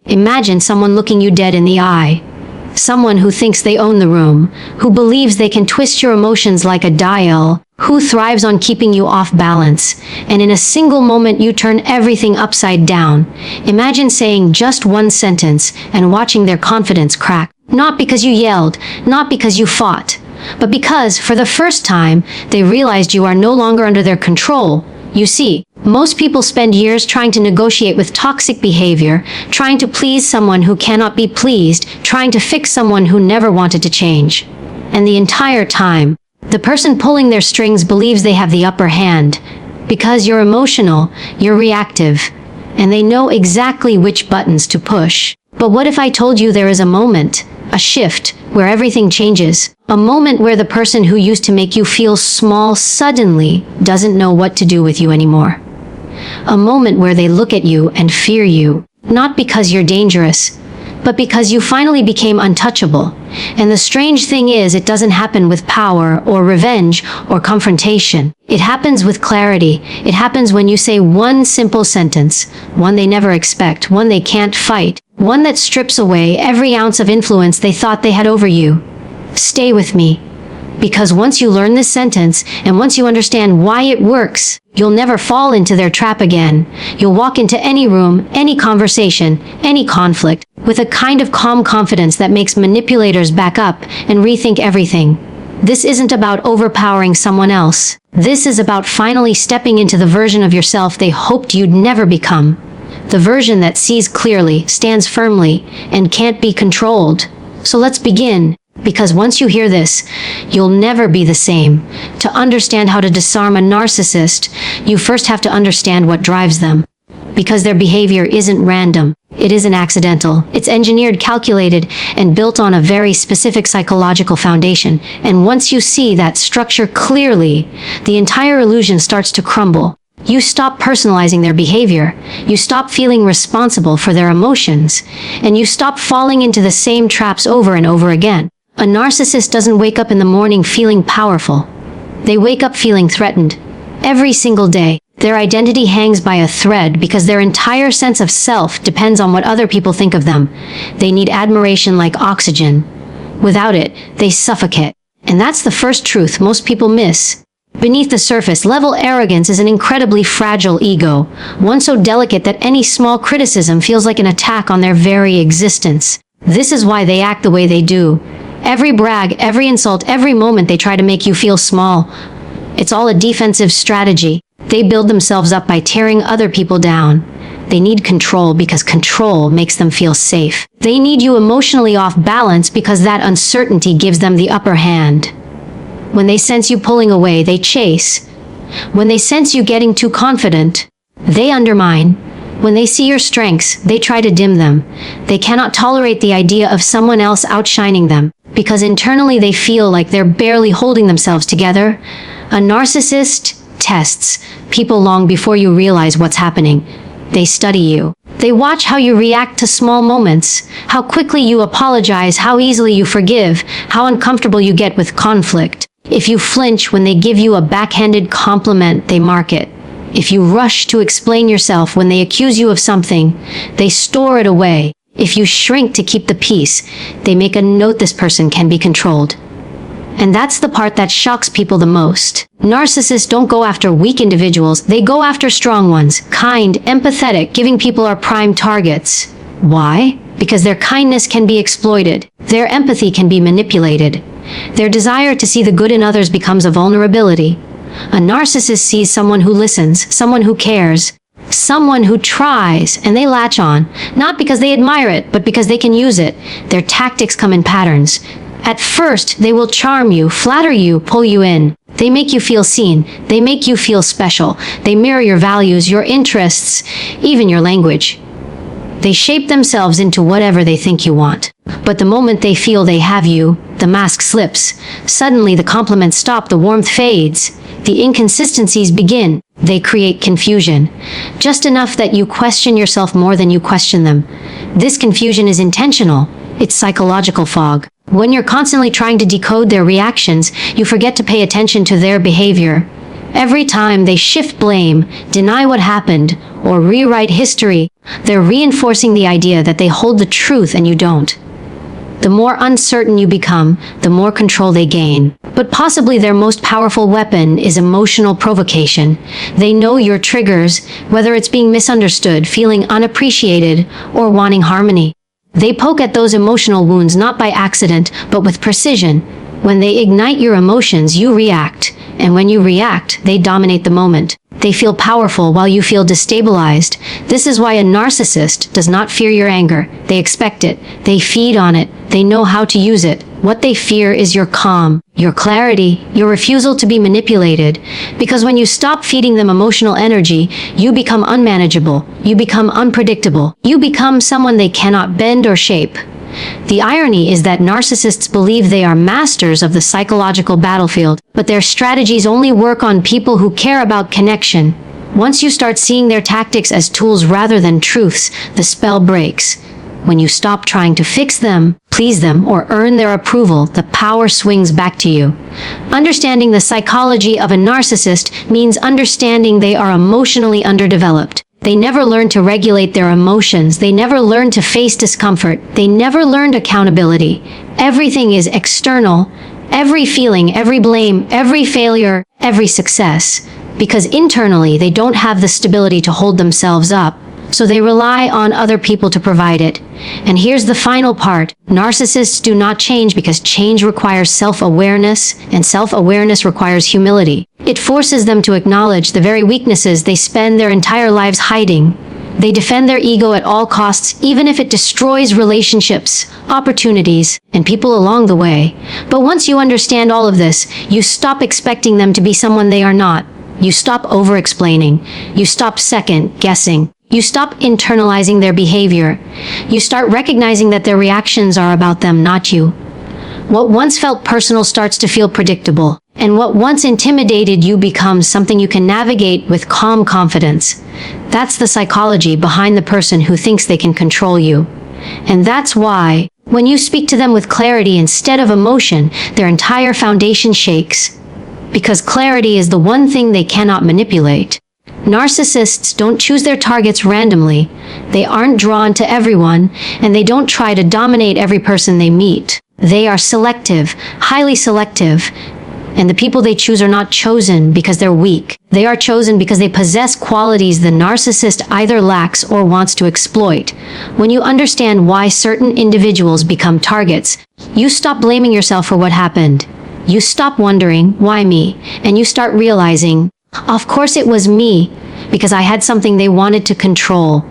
Imagine someone looking you dead in the eye. Someone who thinks they own the room, who believes they can twist your emotions like a dial, who thrives on keeping you off balance, and in a single moment you turn everything upside down. Imagine saying just one sentence and watching their confidence crack. Not because you yelled, not because you fought, but because, for the first time, they realized you are no longer under their control. You see, most people spend years trying to negotiate with toxic behavior, trying to please someone who cannot be pleased, trying to fix someone who never wanted to change. And the entire time, the person pulling their strings believes they have the upper hand. Because you're emotional, you're reactive, and they know exactly which buttons to push. But what if I told you there is a moment, a shift, where everything changes? A moment where the person who used to make you feel small suddenly doesn't know what to do with you anymore. A moment where they look at you and fear you, not because you're dangerous, but because you finally became untouchable. And the strange thing is, it doesn't happen with power or revenge or confrontation. It happens with clarity. It happens when you say one simple sentence, one they never expect, one they can't fight, one that strips away every ounce of influence they thought they had over you. Stay with me. Because once you learn this sentence, and once you understand why it works, you'll never fall into their trap again. You'll walk into any room, any conversation, any conflict, with a kind of calm confidence that makes manipulators back up and rethink everything. This isn't about overpowering someone else. This is about finally stepping into the version of yourself they hoped you'd never become. The version that sees clearly, stands firmly, and can't be controlled. So let's begin. Because once you hear this, you'll never be the same. To understand how to disarm a narcissist, you first have to understand what drives them. Because their behavior isn't random. It isn't accidental. It's engineered, calculated, and built on a very specific psychological foundation. And once you see that structure clearly, the entire illusion starts to crumble. You stop personalizing their behavior, you stop feeling responsible for their emotions, and you stop falling into the same traps over and over again. A narcissist doesn't wake up in the morning feeling powerful. They wake up feeling threatened. Every single day, their identity hangs by a thread because their entire sense of self depends on what other people think of them. They need admiration like oxygen. Without it, they suffocate. And that's the first truth most people miss. Beneath the surface level arrogance is an incredibly fragile ego, one so delicate that any small criticism feels like an attack on their very existence. This is why they act the way they do. Every brag, every insult, every moment they try to make you feel small. It's all a defensive strategy. They build themselves up by tearing other people down. They need control because control makes them feel safe. They need you emotionally off balance because that uncertainty gives them the upper hand. When they sense you pulling away, they chase. When they sense you getting too confident, they undermine. When they see your strengths, they try to dim them. They cannot tolerate the idea of someone else outshining them, because internally they feel like they're barely holding themselves together. A narcissist tests people long before you realize what's happening. They study you. They watch how you react to small moments, how quickly you apologize, how easily you forgive, how uncomfortable you get with conflict. If you flinch when they give you a backhanded compliment, they mark it. If you rush to explain yourself when they accuse you of something, they store it away. If you shrink to keep the peace, they make a note this person can be controlled. And that's the part that shocks people the most. Narcissists don't go after weak individuals, they go after strong ones, kind, empathetic, giving people are prime targets. Why? Because their kindness can be exploited, their empathy can be manipulated. Their desire to see the good in others becomes a vulnerability. A narcissist sees someone who listens, someone who cares, someone who tries, and they latch on, not because they admire it, but because they can use it. Their tactics come in patterns. At first, they will charm you, flatter you, pull you in. They make you feel seen. They make you feel special. They mirror your values, your interests, even your language. They shape themselves into whatever they think you want. But the moment they feel they have you, the mask slips. Suddenly the compliments stop, the warmth fades. The inconsistencies begin. They create confusion. Just enough that you question yourself more than you question them. This confusion is intentional. It's psychological fog. When you're constantly trying to decode their reactions, you forget to pay attention to their behavior. Every time they shift blame, deny what happened, or rewrite history, they're reinforcing the idea that they hold the truth and you don't. The more uncertain you become, the more control they gain. But possibly their most powerful weapon is emotional provocation. They know your triggers, whether it's being misunderstood, feeling unappreciated, or wanting harmony. They poke at those emotional wounds not by accident, but with precision. When they ignite your emotions, you react. And when you react, they dominate the moment. They feel powerful while you feel destabilized. This is why a narcissist does not fear your anger. They expect it. They feed on it. They know how to use it. What they fear is your calm, your clarity, your refusal to be manipulated. Because when you stop feeding them emotional energy, you become unmanageable. You become unpredictable. You become someone they cannot bend or shape. The irony is that narcissists believe they are masters of the psychological battlefield, but their strategies only work on people who care about connection. Once you start seeing their tactics as tools rather than truths, the spell breaks. When you stop trying to fix them, please them, or earn their approval, the power swings back to you. Understanding the psychology of a narcissist means understanding they are emotionally underdeveloped. They never learned to regulate their emotions. They never learned to face discomfort. They never learned accountability. Everything is external. Every feeling, every blame, every failure, every success. Because internally, they don't have the stability to hold themselves up. So they rely on other people to provide it. And here's the final part. Narcissists do not change because change requires self-awareness, and self-awareness requires humility. It forces them to acknowledge the very weaknesses they spend their entire lives hiding. They defend their ego at all costs, even if it destroys relationships, opportunities, and people along the way. But once you understand all of this, you stop expecting them to be someone they are not. You stop over-explaining. You stop second-guessing. You stop internalizing their behavior. You start recognizing that their reactions are about them, not you. What once felt personal starts to feel predictable, and what once intimidated you becomes something you can navigate with calm confidence. That's the psychology behind the person who thinks they can control you. And that's why, when you speak to them with clarity instead of emotion, their entire foundation shakes. Because clarity is the one thing they cannot manipulate. Narcissists don't choose their targets randomly. They aren't drawn to everyone, and they don't try to dominate every person they meet. They are selective, highly selective, and the people they choose are not chosen because they're weak. They are chosen because they possess qualities the narcissist either lacks or wants to exploit. When you understand why certain individuals become targets, you stop blaming yourself for what happened. You stop wondering, why me? And you start realizing, of course it was me, because I had something they wanted to control.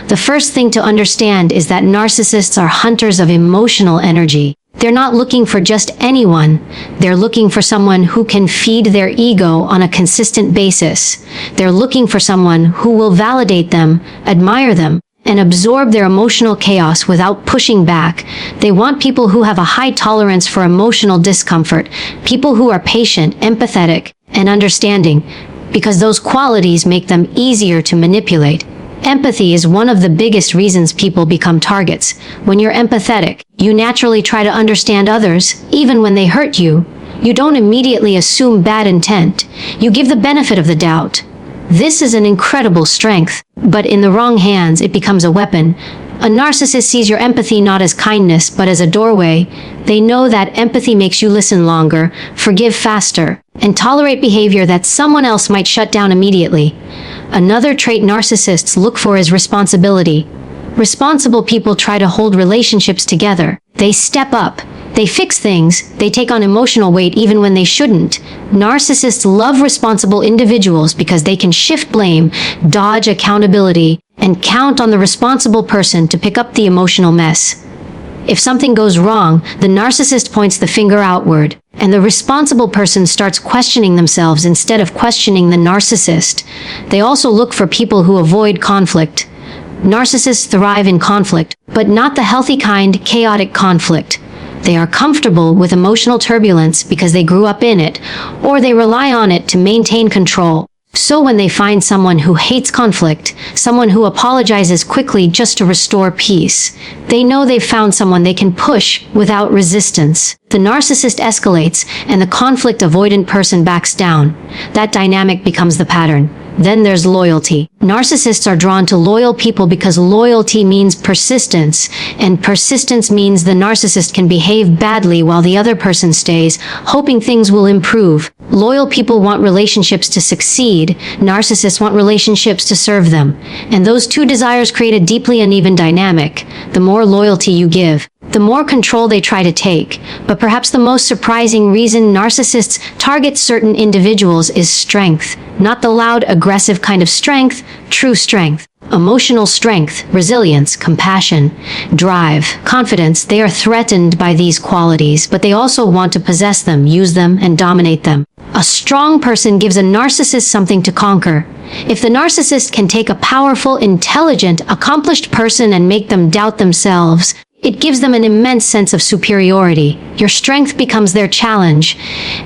The first thing to understand is that narcissists are hunters of emotional energy. They're not looking for just anyone. They're looking for someone who can feed their ego on a consistent basis. They're looking for someone who will validate them, admire them, and absorb their emotional chaos without pushing back. They want people who have a high tolerance for emotional discomfort, people who are patient, empathetic, and understanding, because those qualities make them easier to manipulate. Empathy is one of the biggest reasons people become targets. When you're empathetic, you naturally try to understand others, even when they hurt you. You don't immediately assume bad intent. You give the benefit of the doubt. This is an incredible strength, but in the wrong hands, it becomes a weapon. A narcissist sees your empathy not as kindness, but as a doorway. They know that empathy makes you listen longer, forgive faster, and tolerate behavior that someone else might shut down immediately. Another trait narcissists look for is responsibility. Responsible people try to hold relationships together. They step up. They fix things. They take on emotional weight even when they shouldn't. Narcissists love responsible individuals because they can shift blame, dodge accountability, and count on the responsible person to pick up the emotional mess. If something goes wrong, the narcissist points the finger outward, and the responsible person starts questioning themselves instead of questioning the narcissist. They also look for people who avoid conflict. Narcissists thrive in conflict, but not the healthy kind, chaotic conflict. They are comfortable with emotional turbulence because they grew up in it, or they rely on it to maintain control. So when they find someone who hates conflict, someone who apologizes quickly just to restore peace, they know they've found someone they can push without resistance. The narcissist escalates and the conflict-avoidant person backs down. That dynamic becomes the pattern. Then there's loyalty. Narcissists are drawn to loyal people because loyalty means persistence, and persistence means the narcissist can behave badly while the other person stays, hoping things will improve. Loyal people want relationships to succeed. Narcissists want relationships to serve them. And those two desires create a deeply uneven dynamic. The more loyalty you give, the more control they try to take. But perhaps the most surprising reason narcissists target certain individuals is strength. Not the loud, aggressive kind of strength, true strength. Emotional strength, resilience, compassion, drive, confidence. They are threatened by these qualities, but they also want to possess them, use them, and dominate them. A strong person gives a narcissist something to conquer. If the narcissist can take a powerful, intelligent, accomplished person and make them doubt themselves, it gives them an immense sense of superiority. Your strength becomes their challenge,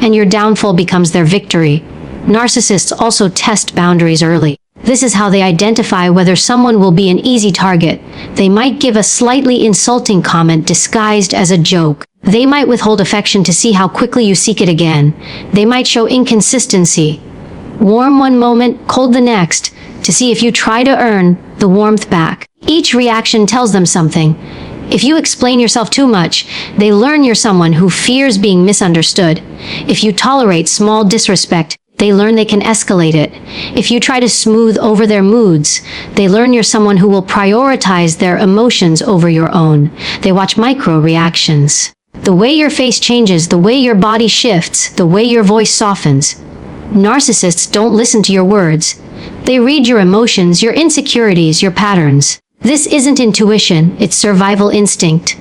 and your downfall becomes their victory. Narcissists also test boundaries early. This is how they identify whether someone will be an easy target. They might give a slightly insulting comment disguised as a joke. They might withhold affection to see how quickly you seek it again. They might show inconsistency. Warm one moment, cold the next, to see if you try to earn the warmth back. Each reaction tells them something. If you explain yourself too much, they learn you're someone who fears being misunderstood. If you tolerate small disrespect, they learn they can escalate it. If you try to smooth over their moods, they learn you're someone who will prioritize their emotions over your own. They watch micro reactions. The way your face changes, the way your body shifts, the way your voice softens. Narcissists don't listen to your words. They read your emotions, your insecurities, your patterns. This isn't intuition, it's survival instinct.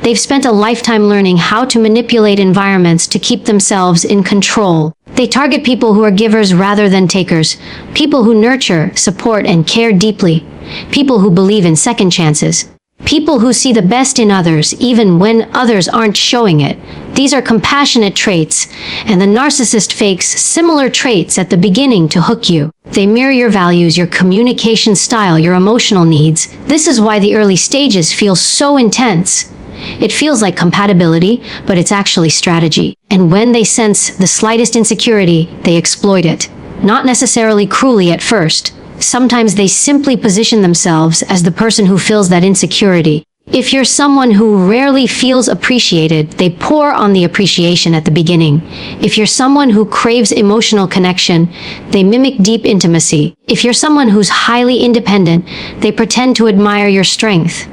They've spent a lifetime learning how to manipulate environments to keep themselves in control. They target people who are givers rather than takers, people who nurture, support, and care deeply, people who believe in second chances, people who see the best in others even when others aren't showing it. These are compassionate traits, and the narcissist fakes similar traits at the beginning to hook you. They mirror your values, your communication style, your emotional needs. This is why the early stages feel so intense. It feels like compatibility, but it's actually strategy. And when they sense the slightest insecurity, they exploit it. Not necessarily cruelly at first. Sometimes they simply position themselves as the person who fills that insecurity. If you're someone who rarely feels appreciated, they pour on the appreciation at the beginning. If you're someone who craves emotional connection, they mimic deep intimacy. If you're someone who's highly independent, they pretend to admire your strength.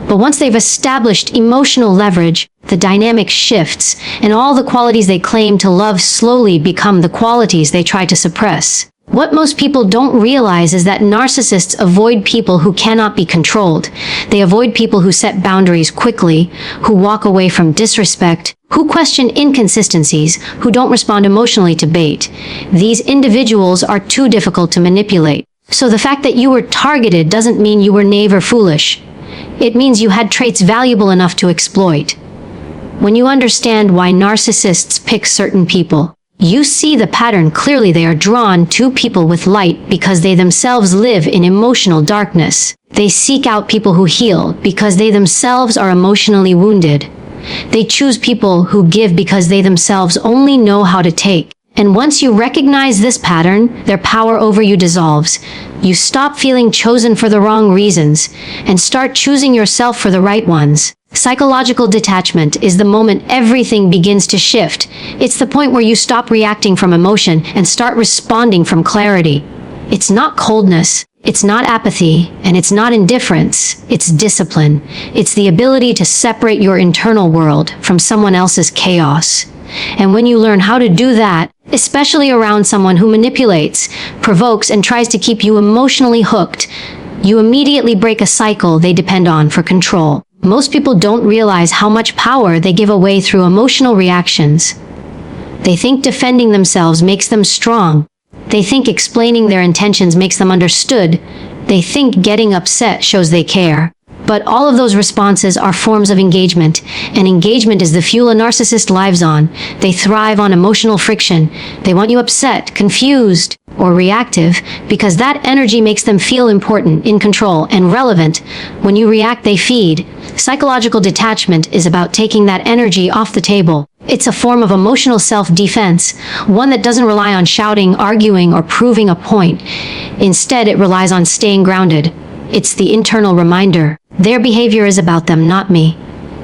But once they've established emotional leverage, the dynamic shifts, and all the qualities they claim to love slowly become the qualities they try to suppress. What most people don't realize is that narcissists avoid people who cannot be controlled. They avoid people who set boundaries quickly, who walk away from disrespect, who question inconsistencies, who don't respond emotionally to bait. These individuals are too difficult to manipulate. So the fact that you were targeted doesn't mean you were naive or foolish. It means you had traits valuable enough to exploit. When you understand why narcissists pick certain people, you see the pattern clearly. They are drawn to people with light because they themselves live in emotional darkness. They seek out people who heal because they themselves are emotionally wounded. They choose people who give because they themselves only know how to take. And once you recognize this pattern, their power over you dissolves. You stop feeling chosen for the wrong reasons and start choosing yourself for the right ones. Psychological detachment is the moment everything begins to shift. It's the point where you stop reacting from emotion and start responding from clarity. It's not coldness, it's not apathy, and it's not indifference. It's discipline. It's the ability to separate your internal world from someone else's chaos. And when you learn how to do that, especially around someone who manipulates, provokes, and tries to keep you emotionally hooked, you immediately break a cycle they depend on for control. Most people don't realize how much power they give away through emotional reactions. They think defending themselves makes them strong. They think explaining their intentions makes them understood. They think getting upset shows they care. But all of those responses are forms of engagement, and engagement is the fuel a narcissist lives on. They thrive on emotional friction. They want you upset, confused, or reactive, because that energy makes them feel important, in control, and relevant. When you react, they feed. Psychological detachment is about taking that energy off the table. It's a form of emotional self-defense, one that doesn't rely on shouting, arguing, or proving a point. Instead, it relies on staying grounded. It's the internal reminder. Their behavior is about them, not me.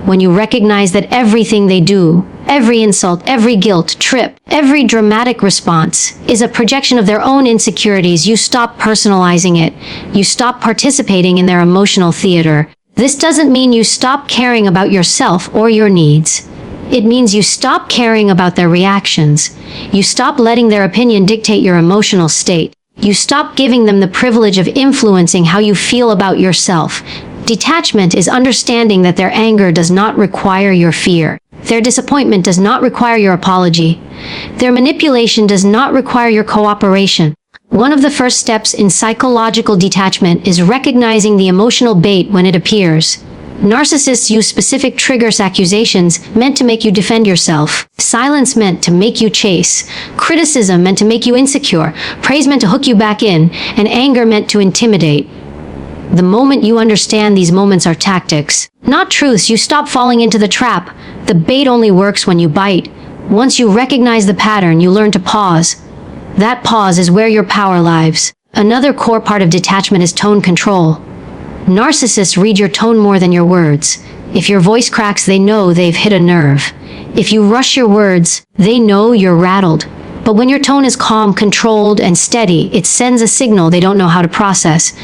When you recognize that everything they do, every insult, every guilt trip, every dramatic response is a projection of their own insecurities, you stop personalizing it. You stop participating in their emotional theater. This doesn't mean you stop caring about yourself or your needs. It means you stop caring about their reactions. You stop letting their opinion dictate your emotional state. You stop giving them the privilege of influencing how you feel about yourself. Detachment is understanding that their anger does not require your fear. Their disappointment does not require your apology. Their manipulation does not require your cooperation. One of the first steps in psychological detachment is recognizing the emotional bait when it appears. Narcissists use specific triggers, accusations meant to make you defend yourself, silence meant to make you chase, criticism meant to make you insecure, praise meant to hook you back in, and anger meant to intimidate. The moment you understand these moments are tactics, not truths, you stop falling into the trap. The bait only works when you bite. Once you recognize the pattern, you learn to pause. That pause is where your power lies. Another core part of detachment is tone control. Narcissists read your tone more than your words. If your voice cracks, they know they've hit a nerve. If you rush your words, they know you're rattled. But when your tone is calm, controlled, and steady, it sends a signal they don't know how to process.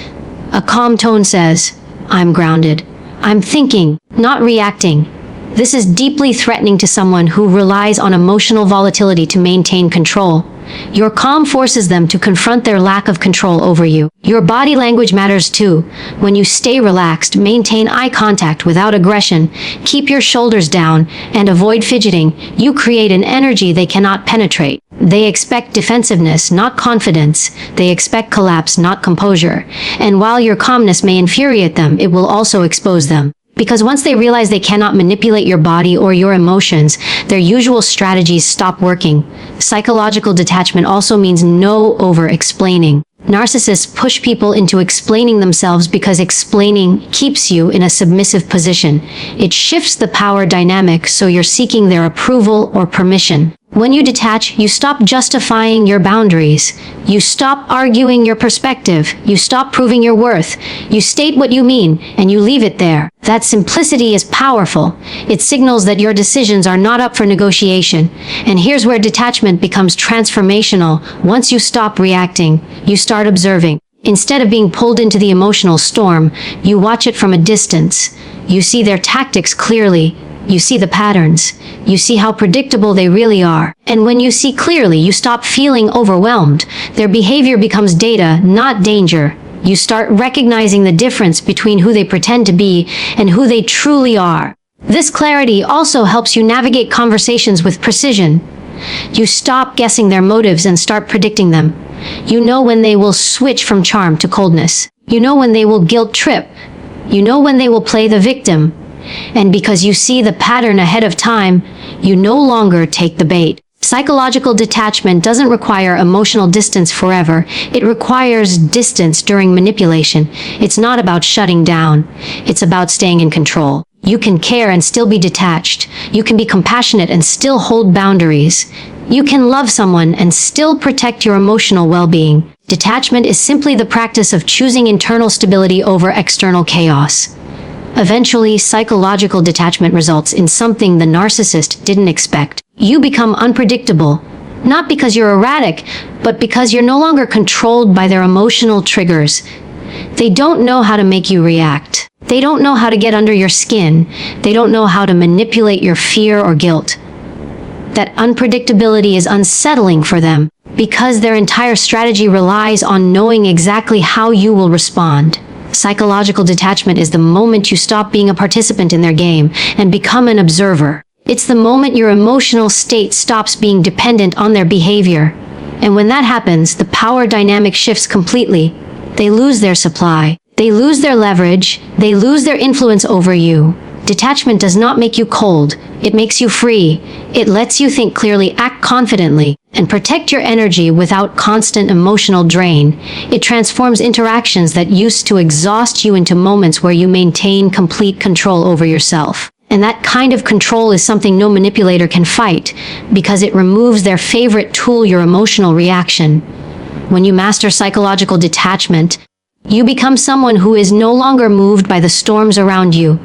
A calm tone says, "I'm grounded. I'm thinking, not reacting." This is deeply threatening to someone who relies on emotional volatility to maintain control. Your calm forces them to confront their lack of control over you. Your body language matters too. When you stay relaxed, maintain eye contact without aggression, keep your shoulders down, and avoid fidgeting, you create an energy they cannot penetrate. They expect defensiveness, not confidence. They expect collapse, not composure. And while your calmness may infuriate them, it will also expose them. Because once they realize they cannot manipulate your body or your emotions, their usual strategies stop working. Psychological detachment also means no over-explaining. Narcissists push people into explaining themselves because explaining keeps you in a submissive position. It shifts the power dynamic, so you're seeking their approval or permission. When you detach, you stop justifying your boundaries. You stop arguing your perspective. You stop proving your worth. You state what you mean, and you leave it there. That simplicity is powerful. It signals that your decisions are not up for negotiation. And here's where detachment becomes transformational. Once you stop reacting, you start observing. Instead of being pulled into the emotional storm, you watch it from a distance. You see their tactics clearly. You see the patterns. You see how predictable they really are. And when you see clearly, you stop feeling overwhelmed. Their behavior becomes data, not danger. You start recognizing the difference between who they pretend to be and who they truly are. This clarity also helps you navigate conversations with precision. You stop guessing their motives and start predicting them. You know when they will switch from charm to coldness. You know when they will guilt trip. You know when they will play the victim. And because you see the pattern ahead of time, you no longer take the bait. Psychological detachment doesn't require emotional distance forever. It requires distance during manipulation. It's not about shutting down. It's about staying in control. You can care and still be detached. You can be compassionate and still hold boundaries. You can love someone and still protect your emotional well-being. Detachment is simply the practice of choosing internal stability over external chaos. Eventually, psychological detachment results in something the narcissist didn't expect. You become unpredictable, not because you're erratic, but because you're no longer controlled by their emotional triggers. They don't know how to make you react. They don't know how to get under your skin. They don't know how to manipulate your fear or guilt. That unpredictability is unsettling for them, because their entire strategy relies on knowing exactly how you will respond. Psychological detachment is the moment you stop being a participant in their game and become an observer. It's the moment your emotional state stops being dependent on their behavior. And when that happens, the power dynamic shifts completely. They lose their supply. They lose their leverage. They lose their influence over you. Detachment does not make you cold. It makes you free. It lets you think clearly, act confidently, and protect your energy without constant emotional drain. It transforms interactions that used to exhaust you into moments where you maintain complete control over yourself. And that kind of control is something no manipulator can fight, because it removes their favorite tool, your emotional reaction. When you master psychological detachment, you become someone who is no longer moved by the storms around you,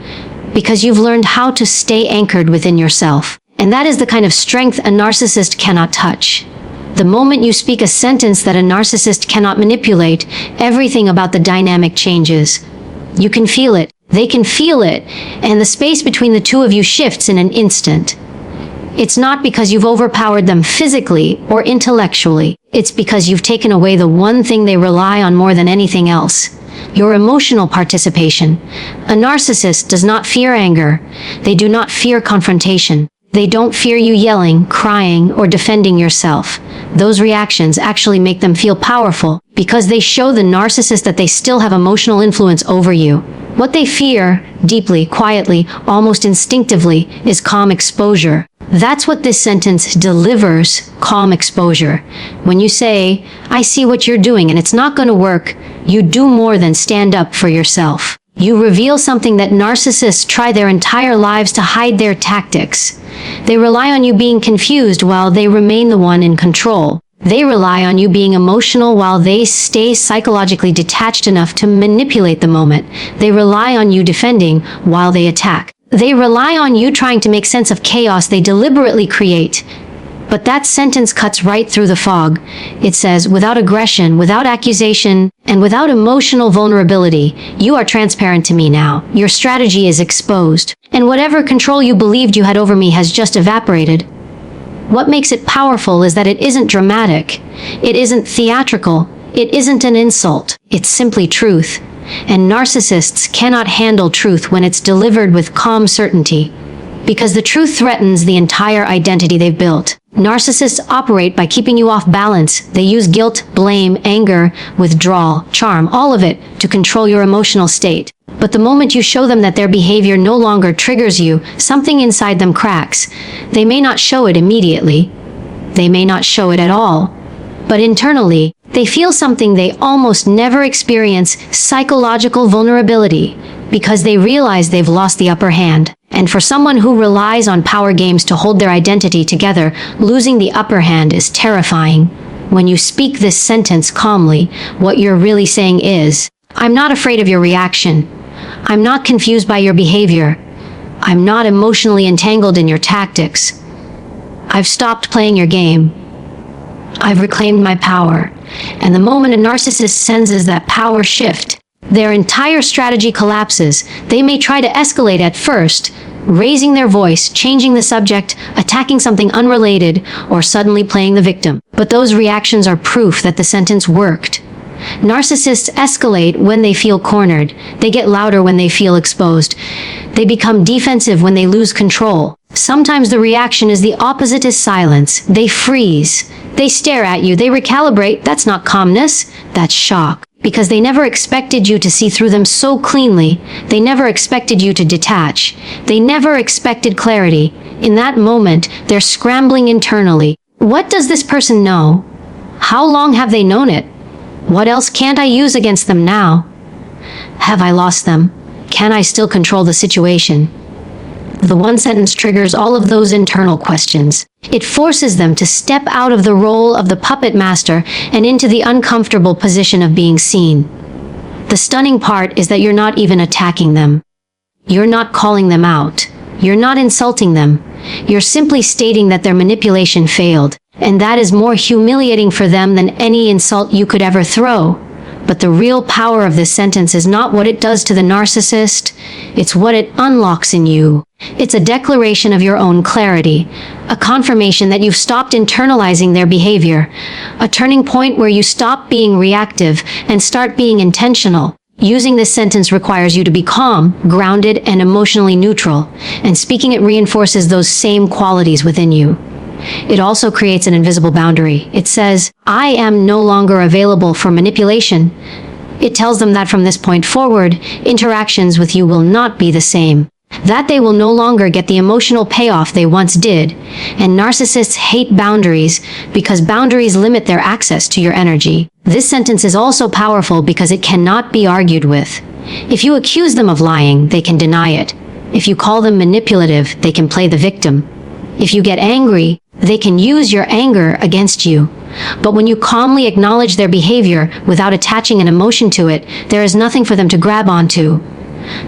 because you've learned how to stay anchored within yourself. And that is the kind of strength a narcissist cannot touch. The moment you speak a sentence that a narcissist cannot manipulate, everything about the dynamic changes. You can feel it, they can feel it, and the space between the two of you shifts in an instant. It's not because you've overpowered them physically or intellectually. It's because you've taken away the one thing they rely on more than anything else: your emotional participation. A narcissist does not fear anger. They do not fear confrontation. They don't fear you yelling, crying, or defending yourself. Those reactions actually make them feel powerful, because they show the narcissist that they still have emotional influence over you. What they fear, deeply, quietly, almost instinctively, is calm exposure. That's what this sentence delivers: calm exposure. When you say, "I see what you're doing and it's not going to work," you do more than stand up for yourself. You reveal something that narcissists try their entire lives to hide: their tactics. They rely on you being confused while they remain the one in control. They rely on you being emotional while they stay psychologically detached enough to manipulate the moment. They rely on you defending while they attack. They rely on you trying to make sense of chaos they deliberately create. But that sentence cuts right through the fog. It says, without aggression, without accusation, and without emotional vulnerability, you are transparent to me now. Your strategy is exposed. And whatever control you believed you had over me has just evaporated. What makes it powerful is that it isn't dramatic. It isn't theatrical. It isn't an insult. It's simply truth. And narcissists cannot handle truth when it's delivered with calm certainty, because the truth threatens the entire identity they've built. Narcissists operate by keeping you off balance. They use guilt, blame, anger, withdrawal, charm, all of it, to control your emotional state. But the moment you show them that their behavior no longer triggers you, something inside them cracks. They may not show it immediately. They may not show it at all. But internally, they feel something they almost never experience: psychological vulnerability, because they realize they've lost the upper hand. And for someone who relies on power games to hold their identity together, losing the upper hand is terrifying. When you speak this sentence calmly, what you're really saying is, "I'm not afraid of your reaction. I'm not confused by your behavior. I'm not emotionally entangled in your tactics. I've stopped playing your game. I've reclaimed my power." And the moment a narcissist senses that power shift, their entire strategy collapses. They may try to escalate at first, raising their voice, changing the subject, attacking something unrelated, or suddenly playing the victim. But those reactions are proof that the sentence worked. Narcissists escalate when they feel cornered. They get louder when they feel exposed. They become defensive when they lose control. Sometimes the reaction is the opposite: is silence. They freeze. They stare at you. They recalibrate. That's not calmness. That's shock. Because they never expected you to see through them so cleanly. They never expected you to detach. They never expected clarity. In that moment, they're scrambling internally. What does this person know? How long have they known it? What else can't I use against them now? Have I lost them? Can I still control the situation? The one sentence triggers all of those internal questions. It forces them to step out of the role of the puppet master and into the uncomfortable position of being seen. The stunning part is that you're not even attacking them. You're not calling them out. You're not insulting them. You're simply stating that their manipulation failed. And that is more humiliating for them than any insult you could ever throw. But the real power of this sentence is not what it does to the narcissist. It's what it unlocks in you. It's a declaration of your own clarity, a confirmation that you've stopped internalizing their behavior, a turning point where you stop being reactive and start being intentional. Using this sentence requires you to be calm, grounded, and emotionally neutral, and speaking it reinforces those same qualities within you. It also creates an invisible boundary. It says, "I am no longer available for manipulation." It tells them that from this point forward, interactions with you will not be the same. that they will no longer get the emotional payoff they once did. And narcissists hate boundaries because boundaries limit their access to your energy. This sentence is also powerful because it cannot be argued with. If you accuse them of lying, they can deny it. If you call them manipulative, they can play the victim. If you get angry, they can use your anger against you. But when you calmly acknowledge their behavior without attaching an emotion to it, there is nothing for them to grab onto.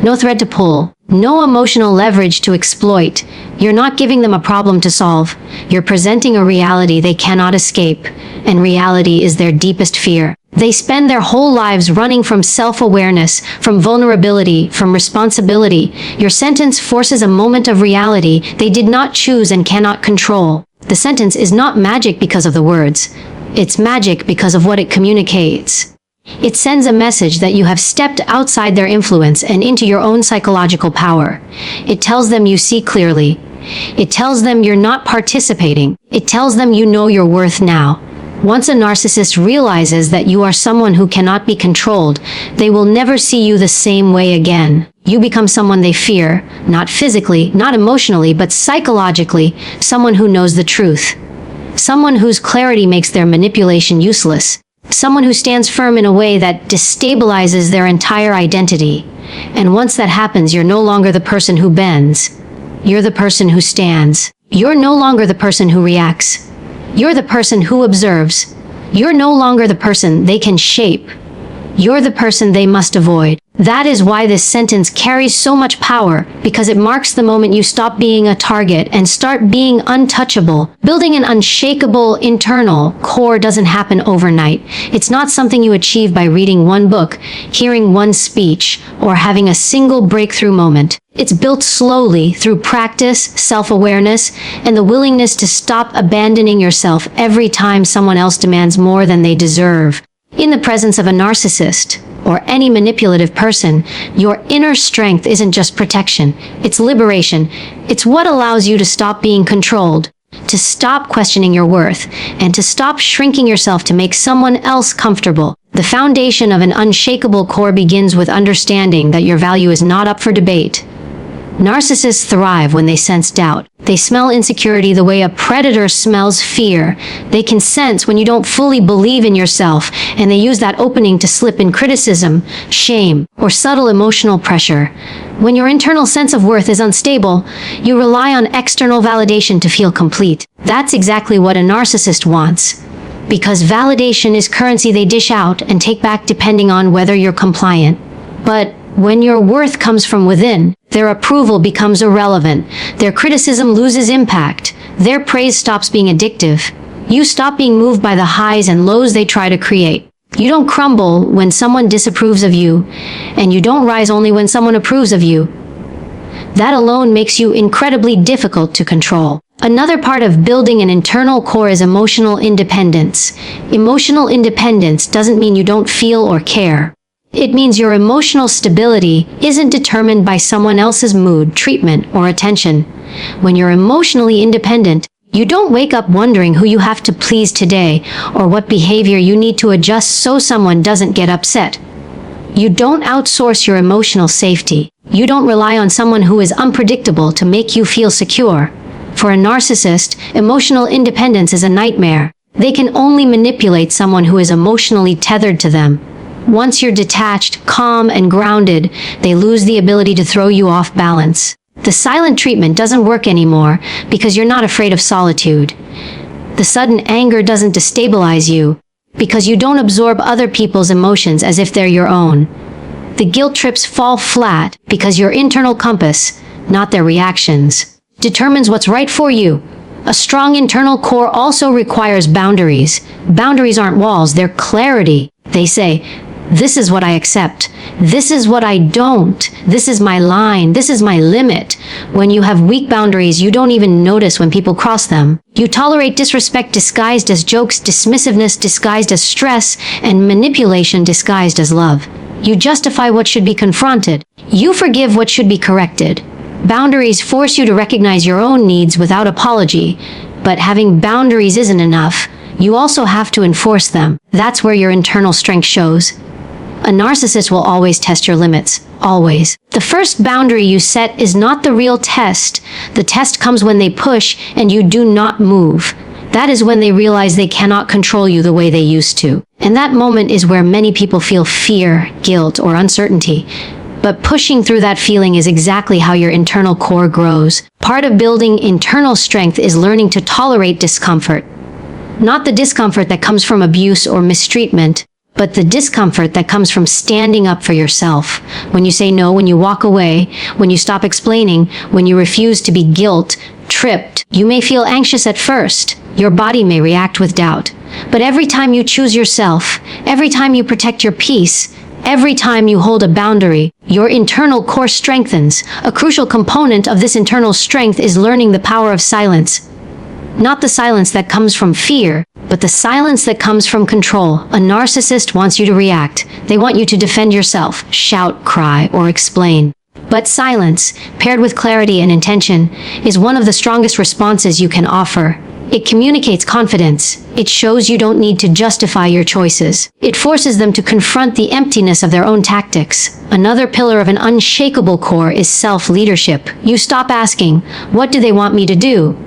No thread to pull. No emotional leverage to exploit. You're not giving them a problem to solve. You're presenting a reality they cannot escape. And reality is their deepest fear. They spend their whole lives running from self-awareness, from vulnerability, from responsibility. Your sentence forces a moment of reality they did not choose and cannot control. The sentence is not magic because of the words. It's magic because of what it communicates. It sends a message that you have stepped outside their influence and into your own psychological power. It tells them you see clearly. It tells them you're not participating. It tells them you know your worth now. Once a narcissist realizes that you are someone who cannot be controlled, they will never see you the same way again. You become someone they fear, not physically, not emotionally, but psychologically, someone who knows the truth. Someone whose clarity makes their manipulation useless. Someone who stands firm in a way that destabilizes their entire identity. And once that happens, you're no longer the person who bends. You're the person who stands. You're no longer the person who reacts. You're the person who observes. You're no longer the person they can shape. You're the person they must avoid. That is why this sentence carries so much power, because it marks the moment you stop being a target and start being untouchable. Building an unshakable internal core doesn't happen overnight. It's not something you achieve by reading one book, hearing one speech, or having a single breakthrough moment. It's built slowly through practice, self-awareness, and the willingness to stop abandoning yourself every time someone else demands more than they deserve. In the presence of a narcissist, or any manipulative person, your inner strength isn't just protection, it's liberation. It's what allows you to stop being controlled, to stop questioning your worth, and to stop shrinking yourself to make someone else comfortable. The foundation of an unshakable core begins with understanding that your value is not up for debate. Narcissists thrive when they sense doubt. They smell insecurity the way a predator smells fear. They can sense when you don't fully believe in yourself, and they use that opening to slip in criticism, shame, or subtle emotional pressure. When your internal sense of worth is unstable, you rely on external validation to feel complete. That's exactly what a narcissist wants. Because validation is currency they dish out and take back depending on whether you're compliant. But when your worth comes from within, their approval becomes irrelevant. Their criticism loses impact. Their praise stops being addictive. You stop being moved by the highs and lows they try to create. You don't crumble when someone disapproves of you, and you don't rise only when someone approves of you. That alone makes you incredibly difficult to control. Another part of building an internal core is emotional independence. Emotional independence doesn't mean you don't feel or care. It means your emotional stability isn't determined by someone else's mood, treatment, or attention. When you're emotionally independent, you don't wake up wondering who you have to please today or what behavior you need to adjust so someone doesn't get upset. You don't outsource your emotional safety. You don't rely on someone who is unpredictable to make you feel secure. For a narcissist, emotional independence is a nightmare. They can only manipulate someone who is emotionally tethered to them. Once you're detached, calm, and grounded, they lose the ability to throw you off balance. The silent treatment doesn't work anymore because you're not afraid of solitude. The sudden anger doesn't destabilize you because you don't absorb other people's emotions as if they're your own. The guilt trips fall flat because your internal compass, not their reactions, determines what's right for you. A strong internal core also requires boundaries. Boundaries aren't walls, they're clarity. They say, this is what I accept. This is what I don't. This is my line. This is my limit. When you have weak boundaries, you don't even notice when people cross them. You tolerate disrespect disguised as jokes, dismissiveness disguised as stress, and manipulation disguised as love. You justify what should be confronted. You forgive what should be corrected. Boundaries force you to recognize your own needs without apology, but having boundaries isn't enough. You also have to enforce them. That's where your internal strength shows. A A narcissist will always test your limits. Always. The first boundary you set is not the real test. The test comes when they push and you do not move. That is when they realize they cannot control you the way they used to. And that moment is where many people feel fear, guilt, or uncertainty. But pushing through that feeling is exactly how your internal core grows. Part of building internal strength is learning to tolerate discomfort. Not the discomfort that comes from abuse or mistreatment, but the discomfort that comes from standing up for yourself. When you say no, when you walk away, when you stop explaining, when you refuse to be guilt-tripped. You may feel anxious at first. Your body may react with doubt. But every time you choose yourself, every time you protect your peace, every time you hold a boundary, your internal core strengthens. A crucial component of this internal strength is learning the power of silence. Not the silence that comes from fear, but the silence that comes from control. A narcissist wants you to react. They want you to defend yourself, shout, cry, or explain. But silence, paired with clarity and intention, is one of the strongest responses you can offer. It communicates confidence. It shows you don't need to justify your choices. It forces them to confront the emptiness of their own tactics. Another pillar of an unshakable core is self-leadership. You stop asking, what do they want me to do?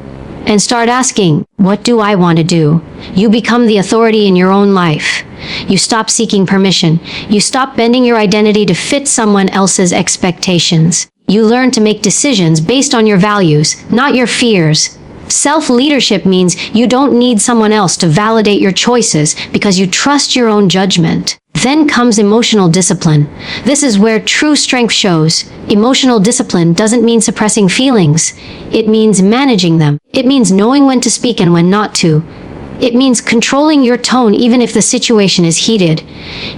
And start asking, what do I want to do? You become the authority in your own life. You stop seeking permission. You stop bending your identity to fit someone else's expectations. You learn to make decisions based on your values, not your fears. Self-leadership means you don't need someone else to validate your choices because you trust your own judgment. Then comes emotional discipline. This is where true strength shows. Emotional discipline doesn't mean suppressing feelings. It means managing them. It means knowing when to speak and when not to. It means controlling your tone even if the situation is heated.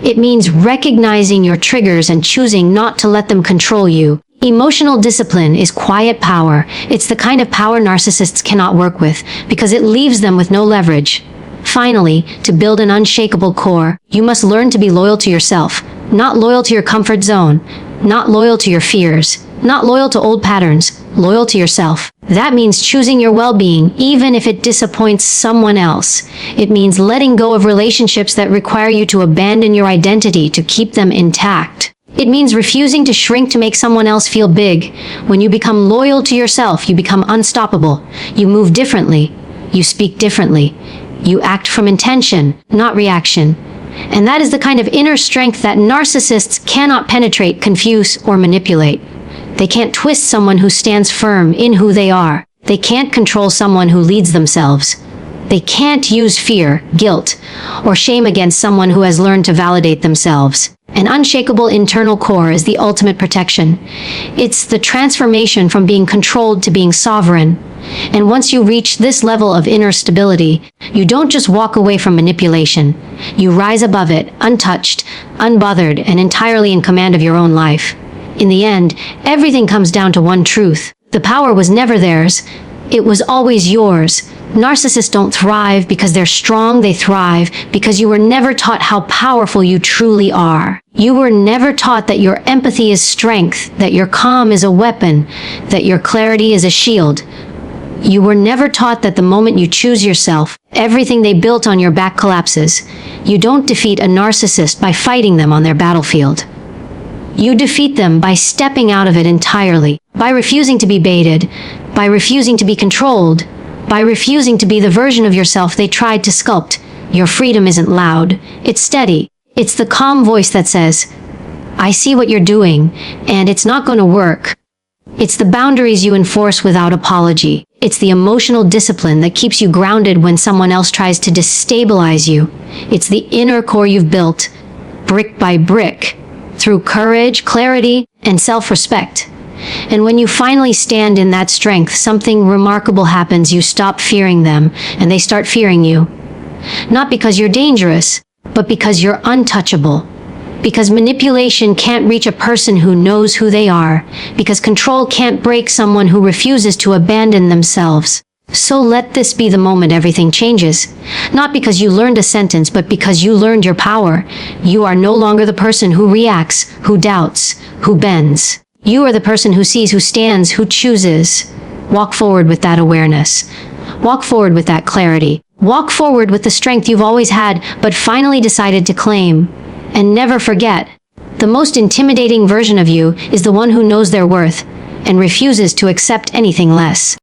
It means recognizing your triggers and choosing not to let them control you. Emotional discipline is quiet power. It's the kind of power narcissists cannot work with because it leaves them with no leverage. Finally, to build an unshakable core, you must learn to be loyal to yourself, not loyal to your comfort zone, not loyal to your fears, not loyal to old patterns, loyal to yourself. That means choosing your well-being even if it disappoints someone else. It means letting go of relationships that require you to abandon your identity to keep them intact. It means refusing to shrink to make someone else feel big. When you become loyal to yourself, you become unstoppable. You move differently. You speak differently. You act from intention, not reaction. And that is the kind of inner strength that narcissists cannot penetrate, confuse, or manipulate. They can't twist someone who stands firm in who they are. They can't control someone who leads themselves. They can't use fear, guilt, or shame against someone who has learned to validate themselves. An unshakable internal core is the ultimate protection. It's the transformation from being controlled to being sovereign. And once you reach this level of inner stability, you don't just walk away from manipulation. You rise above it, untouched, unbothered, and entirely in command of your own life. In the end, everything comes down to one truth. The power was never theirs. It was always yours. Narcissists don't thrive because they're strong, they thrive because you were never taught how powerful you truly are. You were never taught that your empathy is strength, that your calm is a weapon, that your clarity is a shield. You were never taught that the moment you choose yourself, everything they built on your back collapses. You don't defeat a narcissist by fighting them on their battlefield. You defeat them by stepping out of it entirely, by refusing to be baited, by refusing to be controlled, by refusing to be the version of yourself they tried to sculpt. Your freedom isn't loud, it's steady. It's the calm voice that says, I see what you're doing, and it's not going to work. It's the boundaries you enforce without apology. It's the emotional discipline that keeps you grounded when someone else tries to destabilize you. It's the inner core you've built, brick by brick, through courage, clarity, and self-respect. And when you finally stand in that strength, something remarkable happens. You stop fearing them, and they start fearing you. Not because you're dangerous, but because you're untouchable. Because manipulation can't reach a person who knows who they are. Because control can't break someone who refuses to abandon themselves. So let this be the moment everything changes. Not because you learned a sentence, but because you learned your power. You are no longer the person who reacts, who doubts, who bends. You are the person who sees, who stands, who chooses. Walk forward with that awareness. Walk forward with that clarity. Walk forward with the strength you've always had, but finally decided to claim. And never forget, the most intimidating version of you is the one who knows their worth and refuses to accept anything less.